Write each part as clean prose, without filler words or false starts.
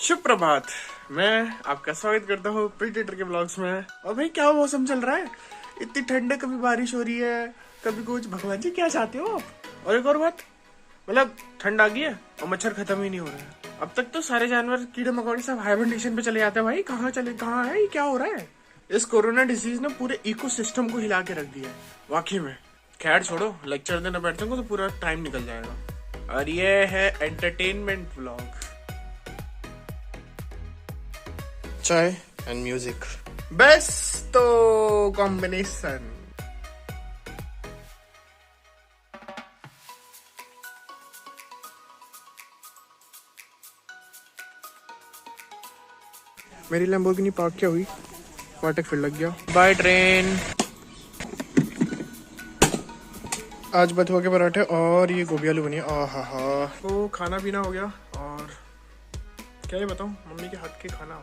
शुभ प्रभात। मैं आपका स्वागत करता हूँ प्रीडेटर के ब्लॉग्स में। और भाई क्या मौसम चल रहा है, इतनी ठंड है, कभी बारिश हो रही है कभी कुछ। भगवान जी क्या चाहते हो आप? और एक और बात, मतलब ठंड आ गई है और मच्छर खत्म ही नहीं हो रहे हैं। अब तक तो सारे जानवर कीड़े मकोड़े सब हाइबरनेशन पे चले जाते हैं। भाई कहाँ है, ये क्या हो रहा है? इस कोरोना डिजीज ने पूरे इकोसिस्टम को हिला के रख दिया है वाकई में। खैर छोड़ो, लेक्चर देना बैठते तो पूरा टाइम निकल जाएगा। और ये है एंटरटेनमेंट व्लॉग, चाय एंड म्यूजिक, बेस्ट तो कॉम्बिनेशन। मेरी लैम्बोर्गिनी पार्क क्या हुई, फाटक फिर लग गया। By train. आज बथुआ के पराठे और ये गोभी आलू बनी। आहा हा। तो खाना पीना हो गया और क्या ही बताऊं, मम्मी के हाथ के खाना।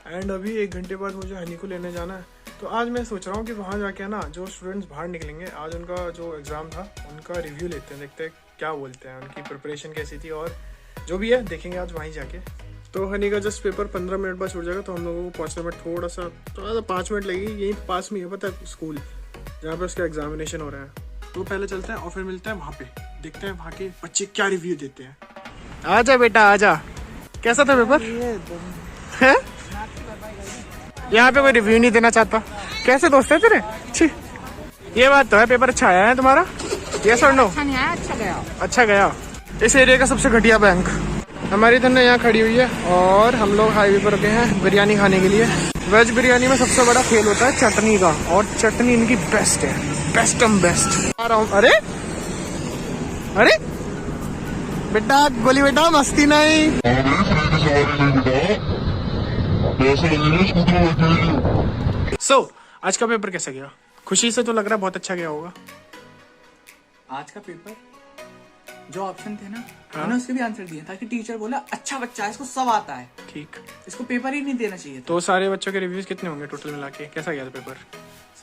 एंड अभी 1 घंटे बाद मुझे हनी को लेने जाना है। तो आज मैं सोच रहा हूँ कि वहाँ जाके ना जो स्टूडेंट्स बाहर निकलेंगे, आज उनका जो एग्ज़ाम था उनका रिव्यू लेते हैं, देखते हैं क्या बोलते हैं, उनकी प्रिपरेशन कैसी थी और जो भी है देखेंगे आज वहीं जाके। तो हनी का जस्ट पेपर 15 मिनट बाद छूट जाएगा, तो हम लोगों को पहुँचने में थोड़ा सा 5 मिनट लगेगी। यहीं पास में है पता है स्कूल जहाँ पे उसका एग्जामिनेशन हो रहा है। तो पहले चलते हैं और फिर मिलते हैं वहाँ पे, देखते हैं वहाँ के बच्चे क्या रिव्यू देते हैं। आजा बेटा आजा, कैसा था पेपर? है यहाँ पे कोई रिव्यू नहीं देना चाहता। कैसे दोस्त है तेरे? छी, ये बात तो है। पेपर अच्छा आया है तुम्हारा? यस और नो? अच्छा गया। इस एरिया का सबसे घटिया बैंक। हमारी धन्ना यहाँ खड़ी हुई है और हम लोग हाईवे पर रुके हैं बिरयानी खाने के लिए। वेज बिरयानी में सबसे बड़ा फेल होता है चटनी का, और चटनी इनकी बेस्ट है, बेस्टम बेस्ट। आ रहा हूँ। अरे अरे बेटा गोली बेटा, मस्ती नहीं। आज का पेपर कैसा गया? खुशी से तो लग रहा है बहुत अच्छा गया होगा। आज का पेपर जो ऑप्शन थे ना, मैंने उसके भी आंसर दिए ताकि टीचर बोला अच्छा बच्चा है, इसको सब आता है। ठीक, इसको पेपर ही नहीं देना चाहिए था। तो सारे बच्चों के रिव्यूज कितने होंगे टोटल मिला के? कैसा गया था पेपर?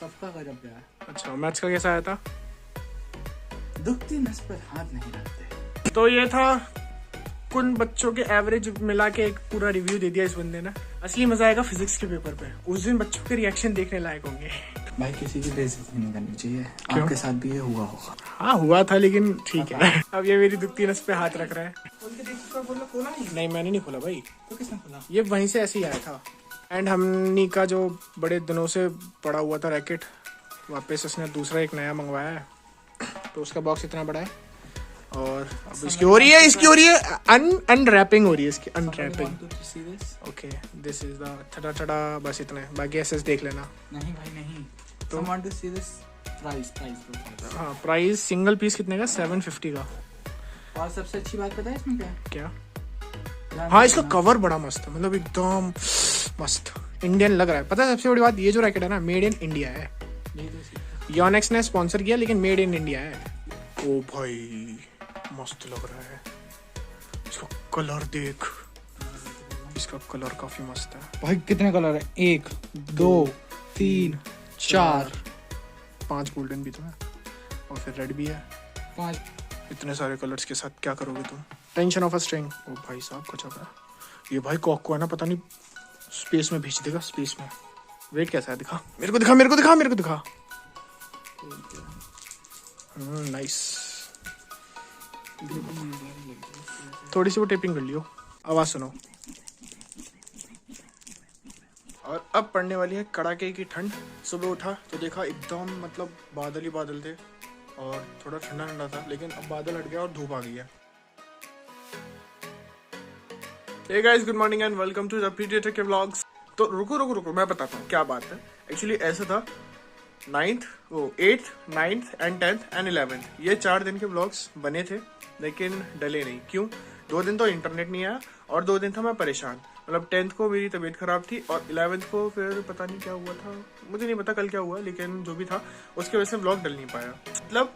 सबका गजब गया। अच्छा, मैथ्स का कैसा आया था? दुखती नस पर हाथ नहीं रखते। तो ये था कुछ बच्चों के एवरेज मिला के एक पूरा रिव्यू दे दिया इस बंदे ने। असली मजा आएगा फिजिक्स के पेपर पे, उस दिन बच्चों के रिएक्शन देखने लायक होंगे। भाई किसी की बेइज्जती नहीं करनी चाहिए। आपके साथ भी ये हुआ होगा। हाँ हुआ था, लेकिन ठीक है। अब ये मेरी दुखती नस पे हाथ रख रहा है। नहीं मैंने नहीं खोला भाई। तो किसने खोला? ये वहीं से ऐसे ही आया था। एंड हमनी का जो बड़े दिनों से पड़ा हुआ था रैकेट, वापस उसने दूसरा एक नया मंगवाया है। तो उसका बॉक्स इतना बड़ा है और अब इसकी हो रही है अनरैपिंग हो रही है इसकी unwrapping. Okay this is the थड़ा बस इतना है, बाकी एसएस देख लेना। नहीं भाई नहीं, तो want to see this price। हाँ, प्राइस सिंगल पीस कितने का? 750 का। और सबसे अच्छी बात पता है इसमें क्या? हाँ, इसका कवर बड़ा मस्त है, मतलब एकदम मस्त इंडियन लग रहा है। पता है सबसे बड़ी बात, ये जो रैकेट है ना मेड इन इंडिया है। योनेक्स ने स्पॉन्सर किया लेकिन मेड इन इंडिया है। ओ भाई मस्त लग रहा है। इसका कलर देख, इसका कलर काफी मस्त है भाई। कितने कलर है? 1 2 3 4 5 गोल्डन भी तो है और फिर रेड भी है। 5 इतने सारे कलर्स के साथ क्या करोगे तुम? Tension of a string. ओ भाई साहब कुछ है ये भाई। कॉक को है ना पता नहीं स्पेस में भेज देगा, स्पेस में। वेट कैसा है? दिखा मेरे को, दिखा मेरे को, दिखा मेरे को, दिखा। नाइस। थोड़ी सी वो टेपिंग कर लियो, आवाज सुनो। और अब पड़ने वाली है कड़ाके की ठंड। सुबह उठा तो देखा एकदम मतलब बादल ही बादल थे और थोड़ा ठंडा ठंडा था, लेकिन अब बादल हट गया और धूप आ गई है। Hey guys, good morning and welcome to the Predator के vlogs। तो रुको मैं बताता हूँ क्या बात है। एक्चुअली ऐसा था 8th, 9th and 10th and 11th ये 4 दिन के व्लॉग्स बने थे, लेकिन डले नहीं। क्यों? 2 दिन तो इंटरनेट नहीं आया और 2 दिन था मैं परेशान। मतलब 10th को मेरी तबीयत खराब थी और 11th को फिर पता नहीं क्या हुआ था, मुझे नहीं पता कल क्या हुआ, लेकिन जो भी था उसकी वजह से व्लॉग डल नहीं पाया। मतलब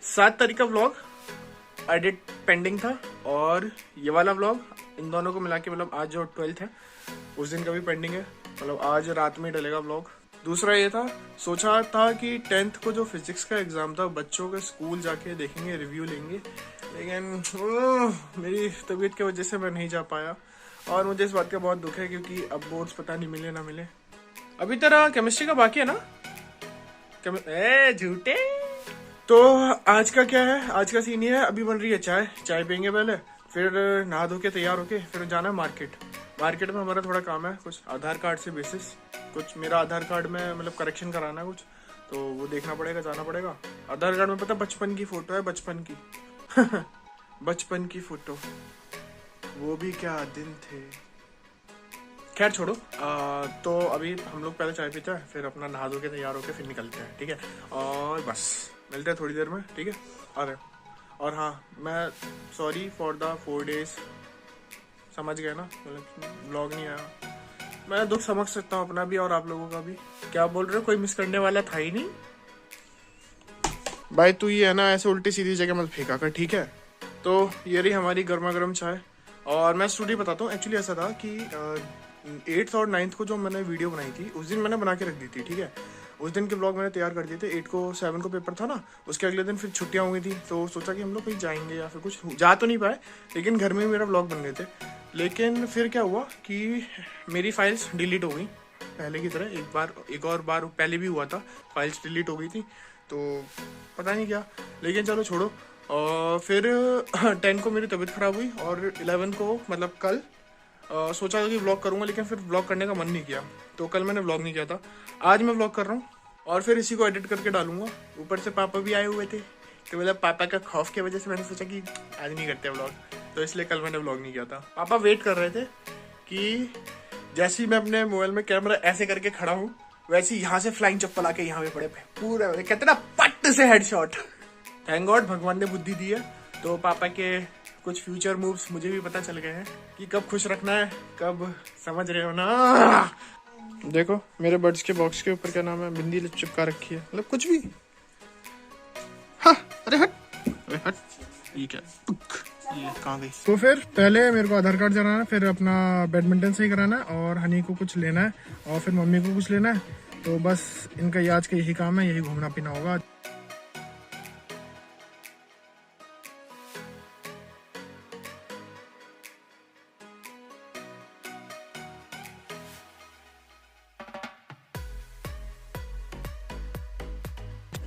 7 तारीख का व्लॉग एडिट पेंडिंग था और ये वाला व्लॉग, इन दोनों को मिला के मतलब आज जो 12th है उस दिन का भी पेंडिंग है। मतलब आज रात में डलेगा व्लॉग। दूसरा ये था, सोचा था कि 10th को जो फिजिक्स का एग्जाम था बच्चों के स्कूल जाके देखेंगे, रिव्यू लेंगे, लेकिन मेरी तबीयत की वजह से मैं नहीं जा पाया। और मुझे इस बात का बहुत दुख है क्योंकि अब बोर्ड्स पता नहीं मिले ना मिले। अभी तेरा केमिस्ट्री का बाकी है ना? झूठे। तो आज का क्या है, आज का सीन ये है, अभी बन रही है चाय, चाय पियेंगे पहले, फिर नहा धो के तैयार होके फिर जाना है मार्केट। मार्केट में हमारा थोड़ा काम है, कुछ आधार कार्ड से बेसिस, कुछ मेरा आधार कार्ड में मतलब करेक्शन कराना है कुछ, तो वो देखना पड़ेगा, जाना पड़ेगा। आधार कार्ड में पता बचपन की फोटो है, बचपन की बचपन की फोटो, वो भी क्या दिन थे। खैर छोड़ो। तो अभी हम लोग पहले चाय पीते हैं, फिर अपना नहा धो के तैयार होके फिर निकलते हैं, ठीक है? और बस मिलते हैं थोड़ी देर में, ठीक है? अरे और हाँ, मैं सॉरी फॉर द 4 days, समझ गए ना, मतलब व्लॉग नहीं आया। मैं दुख समझ सकता हूँ अपना भी और आप लोगों का भी। क्या बोल रहे हो, कोई मिस करने वाला था ही नहीं भाई। तू ये है ना, ऐसे उल्टी सीधी जगह मत फेंका कर, ठीक है? तो ये रही हमारी गर्मा गर्म चाय। और मैं स्टोरी बताता हूँ, एक्चुअली ऐसा था कि 8th और 9th को जो मैंने वीडियो बनाई थी उस दिन मैंने बना के रख दी थी, ठीक है? उस दिन के ब्लॉग मैंने तैयार कर दिए थे। 8 को 7 को पेपर था ना, उसके अगले दिन फिर छुट्टियां हो गई थी, तो सोचा कि हम लोग कहीं जाएंगे या फिर कुछ, जा तो नहीं पाए लेकिन घर में मेरा ब्लॉग बन गए थे। लेकिन फिर क्या हुआ कि मेरी फाइल्स डिलीट हो गई पहले की तरह। एक और बार पहले भी हुआ था, फाइल्स डिलीट हो गई थी, तो पता नहीं क्या, लेकिन चलो छोड़ो। और फिर 10 को मेरी तबीयत खराब हुई और 11 को मतलब कल सोचा था कि व्लॉग करूंगा, लेकिन फिर व्लॉग करने का मन नहीं किया, तो कल मैंने व्लॉग नहीं किया था। आज मैं व्लॉग कर रहा हूँ और फिर इसी को एडिट करके डालूंगा। ऊपर से पापा भी आए हुए थे, तो मतलब पापा का खौफ की वजह से मैंने सोचा कि आज नहीं करते व्लॉग, तो इसलिए कल मैंने व्लॉग नहीं किया था। पापा वेट कर रहे थे कि जैसे ही मैं अपने मोबाइल में कैमरा ऐसे करके खड़ा हूँ, वैसे यहाँ से फ्लाइंग चप्पल आके यहाँ पे पड़े पूरा, कहते ना पट से हेडशॉट। थैंक गॉड भगवान ने बुद्धि दी है, तो पापा के कुछ फ्यूचर मूव्स मुझे भी पता चल गए हैं कि कब खुश रखना है, कब, समझ रहे हो ना? देखो मेरे बर्ड्स के बॉक्स के ऊपर क्या नाम है, बिंदी चिपका रखी है, मतलब कुछ भी। हाँ, अरे हट, ये क्या, ये कहाँ गई? तो फिर पहले मेरे को आधार कार्ड जलाना है, फिर अपना बैडमिंटन सही कराना है, और हनी को कुछ लेना है, और फिर मम्मी को कुछ लेना है। तो बस इनका आज का यही काम है, यही घूमना पीना होगा।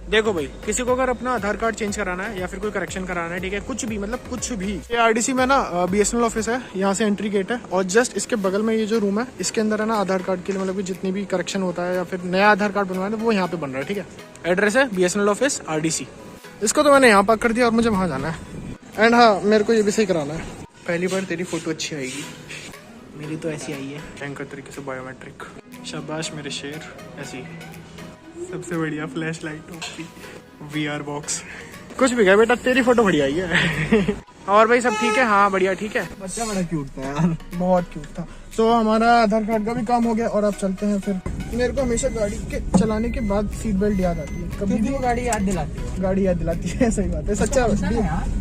देखो भाई, किसी को अगर अपना आधार कार्ड चेंज कराना है या फिर कोई करेक्शन कराना है, ठीक है, कुछ भी, मतलब कुछ भी। ये आरडीसी में ना BSNL ऑफिस है, यहाँ से एंट्री गेट है, और जस्ट इसके बगल में ये जो रूम है, इसके अंदर है ना आधार कार्ड के लिए मतलब कि जितनी भी करेक्शन होता है या फिर नया आधार कार्ड बनवाना है, वो यहाँ पे बन रहा है, ठीक है? एड्रेस है BSNL ऑफिस RDC। इसको तो मैंने यहाँ पार्क कर दिया और मुझे वहाँ जाना है। एंड हाँ, मेरे को ये भी सही कराना है। पहली बार तेरी फोटो अच्छी आएगी, मेरी तो ऐसी आई है भयंकर तरीके से, बायोमेट्रिक। शाबाश मेरे शेर, ऐसी सबसे बढ़िया फ्लैश लाइट होगी, VR बॉक्स, कुछ भी कह बेटा, तेरी फोटो बढ़िया आई है। और भाई सब ठीक है? हाँ बढ़िया, ठीक है। बच्चा बड़ा क्यूट था यार, बहुत क्यूट था। तो हमारा आधार कार्ड का भी काम हो गया और अब चलते हैं। फिर मेरे को हमेशा गाड़ी के चलाने के बाद सीट बेल्ट याद आती है, कभी भी गाड़ी याद दिलाती है, गाड़ी याद दिलाती है। सही बात है, सच्चा।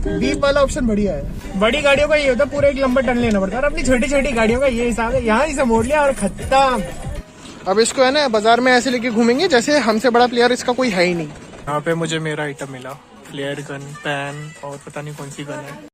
बीप वाला ऑप्शन बढ़िया है। बड़ी गाड़ियों का ये होता है पूरा एक लंबा टर्न लेना पड़ता है, और अपनी छोटी छोटी गाड़ियों का ये हिसाब है, यहाँ से मोड़ लिया और खत्म। अब इसको है ना बाजार में ऐसे लेके घूमेंगे जैसे हमसे बड़ा प्लेयर इसका कोई है ही नहीं। यहाँ पे मुझे मेरा आइटम मिला, फ्लेयर गन, पैन और पता नहीं कौन सी गन है।